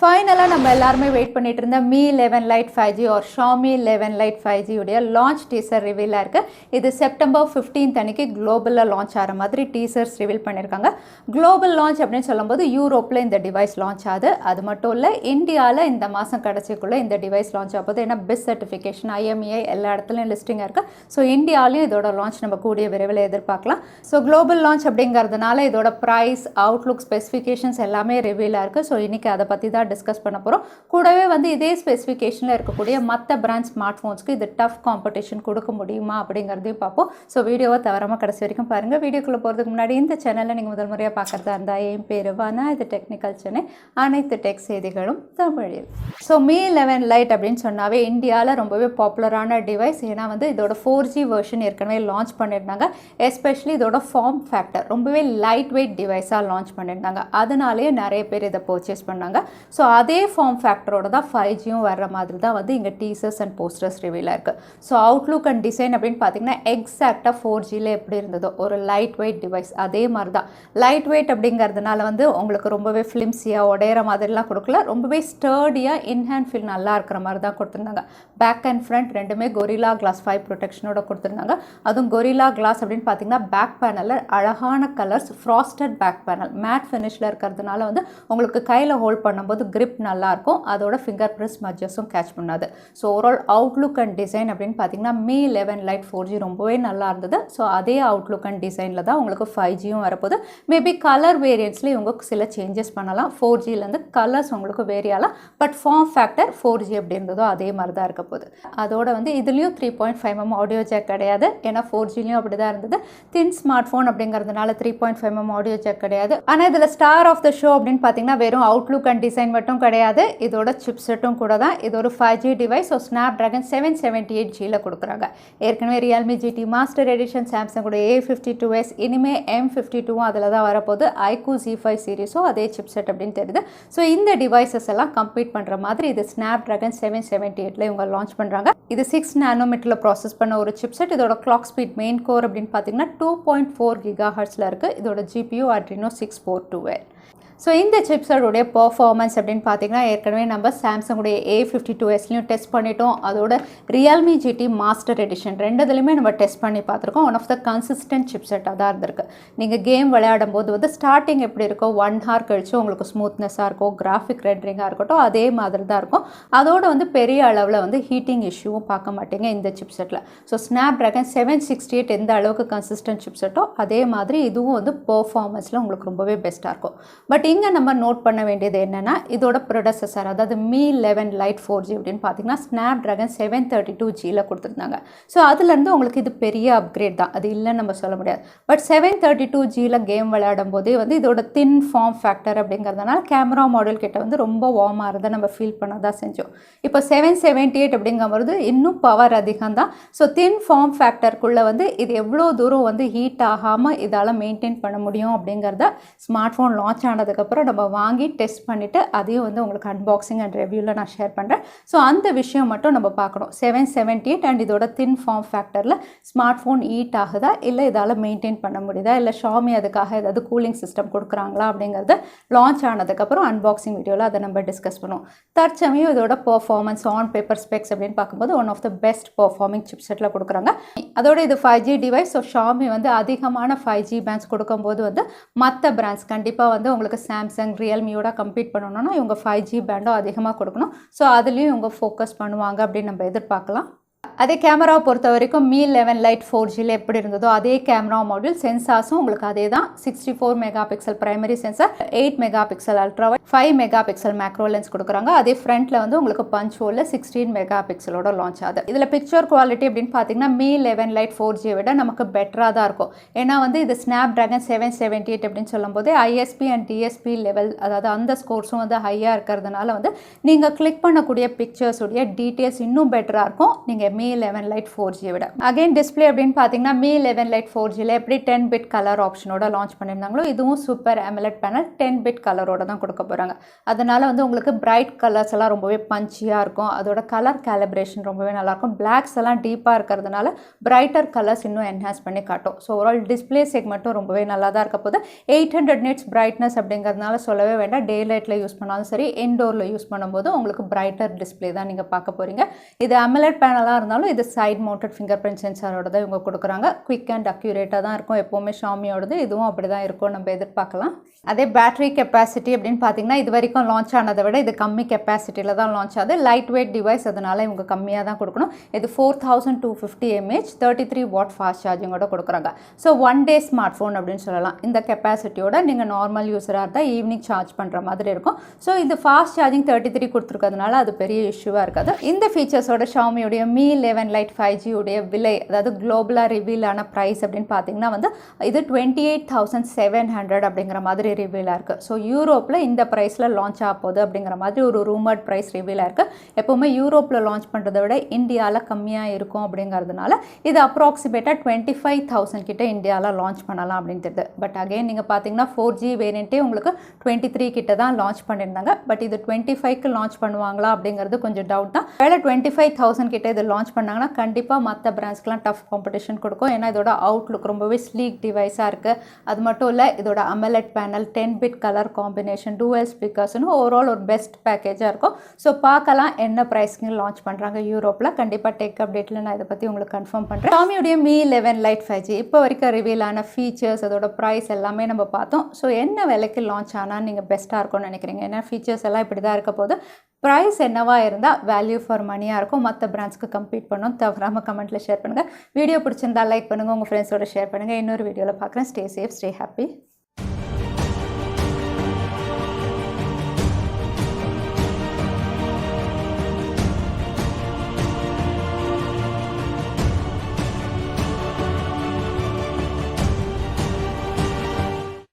ஃபைனலாக நம்ம எல்லாருமே வெயிட் பண்ணிட்டு இருந்த Mi 11 Lite 5G ஒரு Xiaomi 11 Lite 5G உடைய லான்ச் டீசர் ரிவீலாக இருக்குது. இது செப்டம்பர் 15th அன்னைக்கு குளோபலில் லான்ச் ஆகிற மாதிரி டீசர்ஸ் ரிவீல் பண்ணியிருக்காங்க. குளோபல் லான்ச் அப்படின்னு சொல்லும்போது யூரோப்பில் இந்த டிவைஸ் லான்ச் ஆகுது. அது மட்டும் இல்லை, இந்தியாவில் இந்த மாதம் கடைசிக்குள்ளே இந்த டிவைஸ் லான்ச் ஆகுது. ஏன்னா பெஸ்ட் சர்டிஃபிகேஷன் IMEI எல்லா இடத்துலையும் லிஸ்டிங்காக இருக்குது. ஸோ இந்தியாவிலையும் இதோட லான்ச் நம்ம கூடிய விரைவில் எதிர்பார்க்கலாம். ஸோ குளோபல் லான்ச் அப்படிங்கிறதுனால இதோட ப்ரைஸ், அவுட்லுக், ஸ்பெசிஃபிகேஷன்ஸ் எல்லாமே ரிவீலாக இருக்குது. ஸோ இன்றைக்கி அதை பற்றி தான் டிஸ்கஸ் பண்ண போகிறோம். கூடவே இதே ஸ்பெசிஃபிகேஷனில் இருக்கக்கூடிய மற்ற பிராண்ட் ஸ்மார்ட் ஃபோன்ஸ்க்கு இது டஃப் காம்படிஷன் கொடுக்க முடியுமா அப்படிங்கிறதையும் பார்ப்போம். ஸோ வீடியோவை தவறாமல் கடைசி வரைக்கும் பாருங்கள். வீடியோக்குள்ளே போகிறதுக்கு முன்னாடி இந்த சேனலில் நீங்கள் முதல் முறையாக பார்க்குறதா இருந்தால் என் பேர் வானா, இது டெக்னிக்கல் சென்னை, அனைத்து டெக் செய்திகளும் தமிழில். ஸோ Mi 11 Lite அப்படின்னு சொன்னாவே இந்தியாவில் ரொம்பவே பாப்புலரான டிவைஸ். ஏன்னா இதோட 4G வெர்ஷன் ஏற்கனவே லான்ச் பண்ணியிருந்தாங்க. எஸ்பெஷலி இதோட ஃபார்ம் ஃபேக்டர் ரொம்பவே லைட் வெயிட் டிவைஸாக லான்ச் பண்ணியிருந்தாங்க. அதனாலேயே நிறைய பேர் இதை பர்ச்சேஸ் பண்ணாங்க. ஸோ அதே ஃபார்ம் ஃபேக்டரோட தான் 5Gயும் வர்ற மாதிரி தான் இங்கே டீசர்ஸ் அண்ட் போஸ்டர்ஸ் ரிவீலாக இருக்குது. ஸோ அவுட்லுக் அண்ட் டிசைன் அப்படின்னு பார்த்தீங்கன்னா எக்ஸாக்டாக 4Gயில் எப்படி இருந்ததோ ஒரு லைட் வெயிட் டிவைஸ் அதே மாதிரி தான். லைட் வெயிட் அப்படிங்கிறதுனால உங்களுக்கு ரொம்பவே ஃபிலிம்ஸியாக உடையிற மாதிரிலாம் கொடுக்கல. ரொம்பவே ஸ்டர்டியாக இன்ஹேண்ட் ஃபீல் நல்லா இருக்கிற மாதிரி தான் கொடுத்துருந்தாங்க. பேக் அண்ட் ஃப்ரண்ட் ரெண்டுமே கொரில்லா கிளாஸ் 5 ப்ரொடெக்ஷனோட கொடுத்துருந்தாங்க. அதுவும் கொரில்லா கிளாஸ் அப்படின்னு பார்த்தீங்கன்னா பேக் பேனலில் அழகான colours, frosted back panel, matte ஃபினிஷில் இருக்கிறதுனால உங்களுக்கு கையில் ஹோல்ட் பண்ணும்போது கிரிப் நல்லாயிருக்கும். அதோட ஃபிங்கர் பிரிண்ட் ஸ்மட்ஜஸும் கேட்ச் பண்ணாது. So overall outlook and design அப்படின்னு பார்த்தீங்கன்னா Mi 11 Lite 4G ரொம்பவே நல்லா இருந்தது. ஸோ அதே அவுட்லுக் அண்ட் டிசைனில் தான் உங்களுக்கு 5Gயும் வரப்போகுது. மேபி கலர் வேரியன்ட்ஸில் இவங்க சில சேஞ்சஸ் பண்ணலாம். 4Gலேருந்து கலர்ஸ் உங்களுக்கு வேரி ஆகலாம். பட் ஃபார்ம் ஃபேக்டர் 4G எப்படி இருந்ததோ அதே மாதிரி தான் இருக்க போகுது. அதோட இதுலேயும் 3.5mm ஆடியோ ஜாக் கிடையாது. ஏன்னா 4Gலையும் அப்படி தான் இருந்தது. தின் ஸ்மார்ட் ஃபோன் அப்படிங்கிறதுனால 3.5mm ஆடியோ ஜாக் கிடையாது. ஆனால் இதில் ஸ்டார் ஆஃப் த ஷோ அப்படின்னு பார்த்தீங்கன்னா வெறும் அவுட்லுக் அண்ட் டிசைன் மட்டும் கிடையாது, இதோட சிப்செட்டும் கூட தான். இது ஒரு 5G டிவைஸ். ஸோ Snapdragon 778Gல கொடுக்குறாங்க. ஏற்கனவே Realme GT master edition, Samsung கூட A52s, இனிமேல் M52ம் அதில் தான் வரப்போகுது. iQOO Z5 சீரிஸும் அதே சிப்செட் அப்படின்னு தெரியுது. ஸோ இந்த டிவைசஸ் எல்லாம் கம்ப்ளீட் பண்ணுற மாதிரி இது Snapdragon 778ல இவங்க லான்ச் பண்ணுறாங்க. இது 6 nanometerல ப்ராசஸ் பண்ண ஒரு சிப்செட். இதோட கிளாக் ஸ்பீட் மெயின் கோர் அப்படின்னு பார்த்தீங்கன்னா 2.4 GHzல இருக்குது. இதோட GPU Adreno 642L. ஸோ இந்த சிப்ஸோடைய பர்ஃபார்மன்ஸ் அப்படின்னு பார்த்தீங்கன்னா ஏற்கனவே நம்ம சாம்சங்குடைய A52sலையும் டெஸ்ட் பண்ணிட்டோம். அதோட Realme GT மாஸ்டர் எடிஷன் ரெண்டுதுலையுமே நம்ம டெஸ்ட் பண்ணி பார்த்துருக்கோம். ஒன் ஆஃப் த கன்சிஸ்டன்ட் சிப்செட்டாக தான் இருந்திருக்கு. நீங்கள் கேம் விளையாடும் போது ஸ்டார்டிங் எப்படி இருக்கோ 1 hour கழிச்சு உங்களுக்கு ஸ்மூத்னஸாக இருக்கும், கிராஃபிக் ரெண்டரிங்காக இருக்கட்டும், அதே மாதிரி தான் இருக்கும். அதோட பெரிய அளவில் ஹீட்டிங் இஷ்யூவும் பார்க்க மாட்டீங்க இந்த சிப்செட்டில். ஸோ Snapdragon 768 எந்த அளவுக்கு கன்சிஸ்டன்ட் சிப்செட்டோ அதே மாதிரி இதுவும் பர்ஃபார்மன்ஸில் உங்களுக்கு ரொம்பவே பெஸ்ட்டாக இருக்கும். பட் இங்கே நம்ம நோட் பண்ண வேண்டியது என்னென்னா இதோட ப்ரொடெசஸர், அதாவது Mi 11 Lite 4G அப்படின்னு பார்த்தீங்கன்னா Snapdragon 732Gல கொடுத்துருந்தாங்க. ஸோ அதுலேருந்து உங்களுக்கு இது பெரிய அப்கிரேட் தான், அது இல்லைன்னு நம்ம சொல்ல முடியாது. பட் 732Gல கேம் விளையாடும் போதே இதோட தின் ஃபார்ம் ஃபேக்டர் அப்படிங்கிறதுனால கேமரா மாடல் கிட்ட ரொம்ப வார்மாக இருந்ததை நம்ம ஃபீல் பண்ண தான் செஞ்சோம். இப்போ 778 அப்படிங்கும்போது இன்னும் பவர் அதிகம் தான். ஸோ தின் ஃபார்ம் ஃபேக்டருக்குள்ளே இது எவ்வளோ தூரம் ஹீட் ஆகாமல் இதால் மெயின்டைன் பண்ண முடியும் அப்படிங்கிறத ஸ்மார்ட் ஃபோன் லான்ச் ஆனதுக்கப்புறம் நம்ம வாங்கி டெஸ்ட் பண்ணிவிட்டு அதையும் உங்களுக்கு அன்பாக்சிங் அண்ட் ரிவ்யூவில் நான் ஷேர் பண்ணுறேன். ஸோ அந்த விஷயம் மட்டும் நம்ம பார்க்கணும். 778 அண்ட் இதோட தின் ஃபார்ம் ஃபேக்டரில் ஸ்மார்ட் ஃபோன் ஹீட் ஆகுதா, இல்லை இதால் மெயின்டைன் பண்ண முடியுதா, இல்லை Xiaomi அதுக்காக ஏதாவது கூலிங் சிஸ்டம் கொடுக்குறாங்களா அப்படிங்கிறது லான்ச் ஆனதுக்கப்புறம் அன்பாக்சிங் வீடியோவில் அதை நம்ம டிஸ்கஸ் பண்ணுவோம். தற்சமயம் இதோட பர்ஃபார்மன்ஸ் ஆன் பேப்பர் ஸ்பெக்ஸ் அப்படின்னு பார்க்கும்போது one of the best performing சிப்செட்டில் கொடுக்குறாங்க. அதோட இது 5G டிவைஸ். ஸோ Xiaomi அதிகமான 5G பேண்ட்ஸ் கொடுக்கும்போது மற்ற பிராண்ட்ஸ் கண்டிப்பாக உங்களுக்கு சாம்சங், ரியல்மியோட கம்பீட் பண்ணணும்னா இவங்க 5G பேண்டும் அதிகமாக கொடுக்கணும். ஸோ அதுலேயும் இவங்க ஃபோக்கஸ் பண்ணுவாங்க அப்படின்னு நம்ம எதிர்பார்க்கலாம். அதே கேமராவை பொறுத்த வரைக்கும் Mi 11 Lite 4Gல எப்படி இருந்ததோ அதே கேமரா மாடல், சென்சார்ஸும் உங்களுக்கு அதே தான். 64 megapixel primary sensor, 8 megapixel ultra wide, 5 megapixel macro lens கொடுக்குறாங்க. அதே ஃப்ரண்ட்டில் உங்களுக்கு பஞ்ச் ஹோலில் 16 மெகாபிக்சலோட லான்ச் ஆகுது. இதில் பிக்சர் குவாலிட்டி அப்படின்னு பார்த்தீங்கன்னா Mi 11 Lite 4Gயை விட நமக்கு பெட்டராக தான் இருக்கும். ஏன்னா இது Snapdragon 778 அப்படின்னு சொல்லும்போது ISP அண்ட் DSP லெவல், அதாவது அந்த ஸ்கோர்ஸும் ஹையாக இருக்கிறதுனால நீங்கள் கிளிக் பண்ணக்கூடிய பிக்சர்ஸுடைய டீட்டெயில்ஸ் இன்னும் பெட்டராக இருக்கும். நீங்கள் Mi Mi 11 Lite 4G விட. அகைன் டிஸ்பிளே அப்படின்னு பார்த்தீங்கன்னா Mi 11 Lite 4Gல எப்படி 10 பிட் கலர் ஆப்ஷனோட லான்ச் பண்ணியிருந்தாங்களோ இதுவும் சூப்பர் AMOLED பேனல் 10 பிட் கலரோட தான் கொடுக்க போகிறாங்க. அதனால வந்து உங்களுக்கு பிரைட் கலர்ஸ் எல்லாம் ரொம்பவே பஞ்சியாக இருக்கும். அதோட கலர் கேலிப்ரேஷன் ரொம்பவே நல்லாயிருக்கும். பிளாக்ஸ் எல்லாம் டீப்பாக இருக்கிறதுனால பிரைட்டர் கலர்ஸ் இன்னும் என்ஹான்ஸ் பண்ணி காட்டும். ஸோ ஓவரால் டிஸ்பிளே செக்மெண்ட்டும் ரொம்பவே நல்லா தான் இருக்க போது. 800 nits பிரைட்னஸ் அப்படிங்கிறதுனால சொல்லவே வேண்டாம். டே லைட்டில் யூஸ் பண்ணாலும் சரி, இன்டோரில் யூஸ் பண்ணும்போது உங்களுக்கு பிரைட்டர் டிஸ்பிளே தான் நீங்கள் பார்க்க போகிறீங்க. இது AMOLED பேனலாக இருந்தாலும் இது சைட் மவுண்டட் ஃபிங்கர் பிரிண்ட் சென்சாரோட தான் இவங்க கொடுக்குறாங்க. குவிக் அண்ட் அக்யூரேட்டாக தான் இருக்கும். எப்போவுமே ஷாமியோடது இதுவும் அப்படி தான் இருக்கும், நம்ம எதிர்பார்க்கலாம். அதே பேட்டரி கெப்பாசிட்டி அப்படின்னு பார்த்தீங்கன்னா இது வரைக்கும் லான்ச் ஆனதை விட இது கம்மி கெப்பாசிட்டியில் தான் லான்ச் ஆகுது. லைட் வெயிட் டிவைஸ், அதனால இவங்க கம்மியாக தான் கொடுக்கணும். இது 4250 mAh 33 வாட் ஃபாஸ்ட் சார்ஜிங்கோட கொடுக்குறாங்க. So one day smart phone அப்படின்னு சொல்லலாம். இந்த கெப்பாசிட்டியோட நீங்கள் நார்மல் யூஸராக இருந்தால் ஈவினிங் சார்ஜ் பண்ணுற மாதிரி இருக்கும். ஸோ இது ஃபாஸ்ட் சார்ஜிங் 33 கொடுத்துருக்கிறதுனால அது பெரிய இஷ்யூவாக இருக்காது. இந்த ஃபீச்சர்ஸோட ஷாமியோடைய Mi 11 Lite 5G உடைய விலை, அதாவது குளோபலாக ரிவீல் ஆன ப்ரைஸ் அப்படின்னு பார்த்தீங்கன்னா வந்து இது 28,700 அப்படிங்கிற மாதிரி ரிவீலாக இருக்குது. ஸோ யூரோப்பில் இந்த ப்ரைஸில் லான்ச் ஆக போகுது அப்படிங்கிற மாதிரி ஒரு ரூமர்ட் ப்ரைஸ் ரிவீலாக இருக்குது. எப்போவுமே யூரோப்பில் லான்ச் பண்ணுறதை விட இந்தியாவில் கம்மியாக இருக்கும் அப்படிங்கிறதுனால இது அப்ராக்சிமேட்டாக 25,000 கிட்ட இந்தியாவில் லான்ச் பண்ணலாம் அப்படின்னு தெரியுது. பட் அகைன் நீங்கள் பார்த்தீங்கன்னா 4G வேரியண்ட்டே உங்களுக்கு 23 கிட்ட தான் லான்ச் பண்ணியிருந்தாங்க. பட் இது 25க்கு லான்ச் பண்ணுவாங்களா அப்படிங்கிறது கொஞ்சம் டவுட் தான். வேலை 25,000 கிட்ட இது லான்ச் பண்ணாங்கன்னா கண்டிப்பாக மற்ற பிராண்ட்ஸ்க்குலாம் டஃப் காம்படிஷன் கொடுக்கும். ஏன்னா இதோட அவுட்லுக் ரொம்பவே ஸ்லீக் டிவைஸாக இருக்குது. அது மட்டும் இல்லை, இதோட AMOLED panel 10 bit colour combination dual ஸ்பீக்கர்ஸ்னு ஓவரால் ஒரு பெஸ்ட் பேக்கேஜாக இருக்கும். ஸோ பார்க்கலாம் என்ன ப்ரைஸ்க்கு லான்ச் பண்ணுறாங்க யூரோப்பில். கண்டிப்பாக டெக் அப்டேட்டில் நான் இதை பற்றி உங்களுக்கு கன்ஃபார்ம் பண்ணுறேன். ஷாமியோடைய Mi 11 Lite 5G இப்போ வரைக்கும் ரிவீல் ஆன ஃபீச்சர்ஸ், அதோட ப்ரைஸ் எல்லாமே நம்ம பார்த்தோம். ஸோ என்ன விலைக்கு லான்ச் ஆனால் நீங்கள் பெஸ்ட்டாக இருக்கும்னு நினைக்கிறீங்க? ஏன்னா ஃபீச்சர்ஸ் எல்லாம் இப்படி தான் இருக்க போது. ப்ரைஸ் என்னவா இருந்தால் வேல்யூ ஃபார் மணியாக இருக்கும், மற்ற பிராண்ட்ஸ்க்கு கம்பீட் பண்ணணும். தவறாமல் கமெண்ட்டில் ஷேர் பண்ணுங்கள். வீடியோ பிடிச்சிருந்தா லைக் பண்ணுங்கள், உங்கள் ஃப்ரெண்ட்ஸோட ஷேர் பண்ணுங்கள். இன்னொரு வீடியோவில் பார்க்குறேன். Stay safe, stay happy.